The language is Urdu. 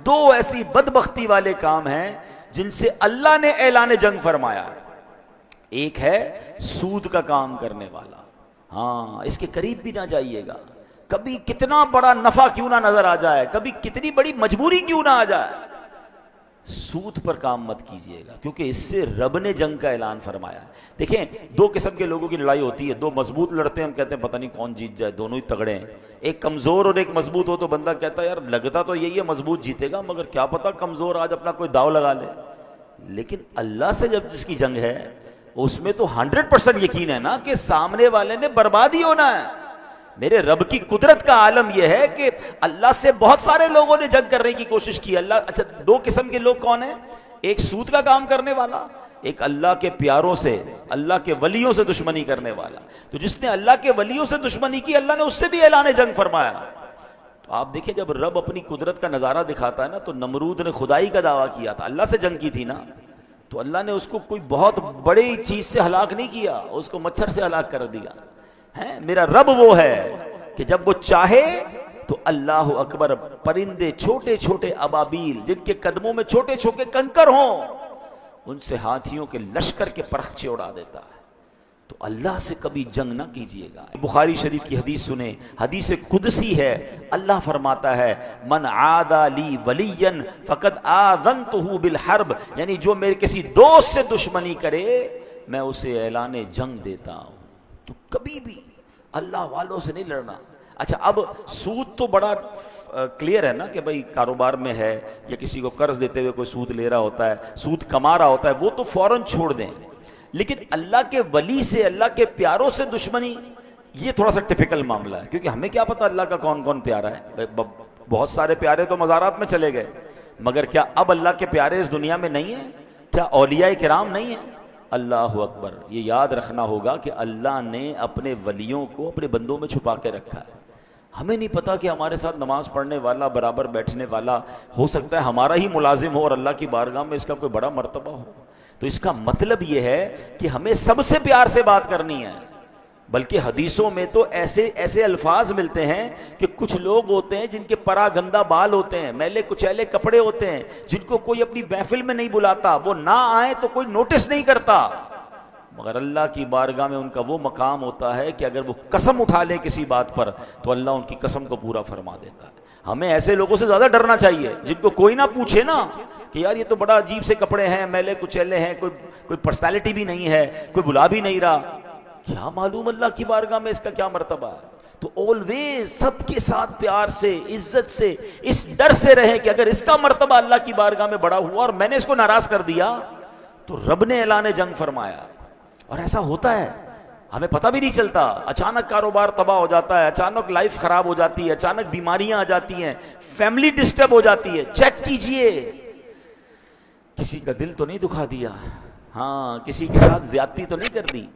دو ایسی بدبختی والے کام ہیں جن سے اللہ نے اعلان جنگ فرمایا ہے۔ ایک ہے سود کا کام کرنے والا، ہاں اس کے قریب بھی نہ جائیے گا، کبھی کتنا بڑا نفع کیوں نہ نظر آ جائے، کبھی کتنی بڑی مجبوری کیوں نہ آ جائے، سود پر کام مت کیجئے گا، کیونکہ اس سے رب نے جنگ کا اعلان فرمایا ہے۔ دیکھیں دو قسم کے لوگوں کی لڑائی ہوتی ہے، دو مضبوط لڑتے ہیں، ہم کہتے ہیں پتہ نہیں کون جیت جائے، دونوں ہی تگڑے ہیں۔ ایک کمزور اور ایک مضبوط ہو تو بندہ کہتا ہے یار لگتا تو یہی ہے مضبوط جیتے گا، مگر کیا پتہ کمزور آج اپنا کوئی داؤ لگا لے۔ لیکن اللہ سے جب جس کی جنگ ہے اس میں تو 100% یقین ہے نا کہ سامنے والے نے برباد ہی ہونا ہے۔ میرے رب کی قدرت کا عالم یہ ہے کہ اللہ سے بہت سارے لوگوں نے جنگ کرنے کی کوشش کی۔ اللہ اچھا دو قسم کے لوگ کون ہیں؟ ایک سود کا کام کرنے والا، ایک اللہ کے پیاروں سے، اللہ کے ولیوں سے دشمنی کرنے والا۔ تو جس نے اللہ کے ولیوں سے دشمنی کی اللہ نے اس سے بھی اعلان جنگ فرمایا۔ تو آپ دیکھیں جب رب اپنی قدرت کا نظارہ دکھاتا ہے نا، تو نمرود نے خدائی کا دعویٰ کیا تھا، اللہ سے جنگ کی تھی نا، تو اللہ نے اس کو کوئی بہت بڑی چیز سے ہلاک نہیں کیا، اس کو مچھر سے ہلاک کر دیا ہے۔ میرا رب وہ ہے کہ جب وہ چاہے تو اللہ اکبر، پرندے چھوٹے چھوٹے ابابیل جن کے قدموں میں چھوٹے چھوٹے کنکر ہوں، ان سے ہاتھیوں کے لشکر کے پرخچے اڑا دیتا ہے۔ تو اللہ سے کبھی جنگ نہ کیجئے گا۔ بخاری شریف کی حدیث سنیں، حدیث قدسی ہے، اللہ فرماتا ہے من عادى لی ولیا فقد آذنتہ بالحرب، یعنی جو میرے کسی دوست سے دشمنی کرے میں اسے اعلان جنگ دیتا ہوں۔ تو کبھی بھی اللہ والوں سے نہیں لڑنا۔ اچھا اب سود تو بڑا کلیئر ہے نا کہ بھائی کاروبار میں ہے یا کسی کو قرض دیتے ہوئے کوئی سود لے رہا ہوتا ہے، سود کما رہا ہوتا ہے، وہ تو فوراً چھوڑ دیں۔ لیکن اللہ کے ولی سے، اللہ کے پیاروں سے دشمنی، یہ تھوڑا سا ٹپیکل معاملہ ہے، کیونکہ ہمیں کیا پتہ اللہ کا کون کون پیارا ہے۔ بہت سارے پیارے تو مزارات میں چلے گئے، مگر کیا اب اللہ کے پیارے اس دنیا میں نہیں ہیں؟ کیا اولیاء کرام نہیں ہیں؟ اللہ اکبر، یہ یاد رکھنا ہوگا کہ اللہ نے اپنے ولیوں کو اپنے بندوں میں چھپا کے رکھا ہے۔ ہمیں نہیں پتا کہ ہمارے ساتھ نماز پڑھنے والا، برابر بیٹھنے والا، ہو سکتا ہے ہمارا ہی ملازم ہو اور اللہ کی بارگاہ میں اس کا کوئی بڑا مرتبہ ہو۔ تو اس کا مطلب یہ ہے کہ ہمیں سب سے پیار سے بات کرنی ہے۔ بلکہ حدیثوں میں تو ایسے الفاظ ملتے ہیں کہ کچھ لوگ ہوتے ہیں جن کے پرا گندہ بال ہوتے ہیں، میلے کچیلے کپڑے ہوتے ہیں، جن کو کوئی اپنی محفل میں نہیں بلاتا، وہ نہ آئے تو کوئی نوٹس نہیں کرتا، مگر اللہ کی بارگاہ میں ان کا وہ مقام ہوتا ہے کہ اگر وہ قسم اٹھا لیں کسی بات پر تو اللہ ان کی قسم کو پورا فرما دیتا ہے۔ ہمیں ایسے لوگوں سے زیادہ ڈرنا چاہیے جن کو کوئی نہ پوچھے نا کہ یار یہ تو بڑا عجیب سے کپڑے ہیں، میلے کچیلے ہیں، کوئی پرسنالٹی بھی نہیں ہے، کوئی بلا بھی نہیں رہا، کیا معلوم اللہ کی بارگاہ میں اس کا کیا مرتبہ ہے۔ تو آلویز سب کے ساتھ پیار سے، عزت سے، اس ڈر سے رہیں کہ اگر اس کا مرتبہ اللہ کی بارگاہ میں بڑا ہوا اور میں نے اس کو ناراض کر دیا تو رب نے اعلان جنگ فرمایا۔ اور ایسا ہوتا ہے، ہمیں پتہ بھی نہیں چلتا، اچانک کاروبار تباہ ہو جاتا ہے، اچانک لائف خراب ہو جاتی ہے، اچانک بیماریاں آ جاتی ہیں، فیملی ڈسٹرب ہو جاتی ہے۔ چیک کیجئے کسی کا دل تو نہیں دکھا دیا، ہاں کسی کے ساتھ زیادتی تو نہیں کر دی۔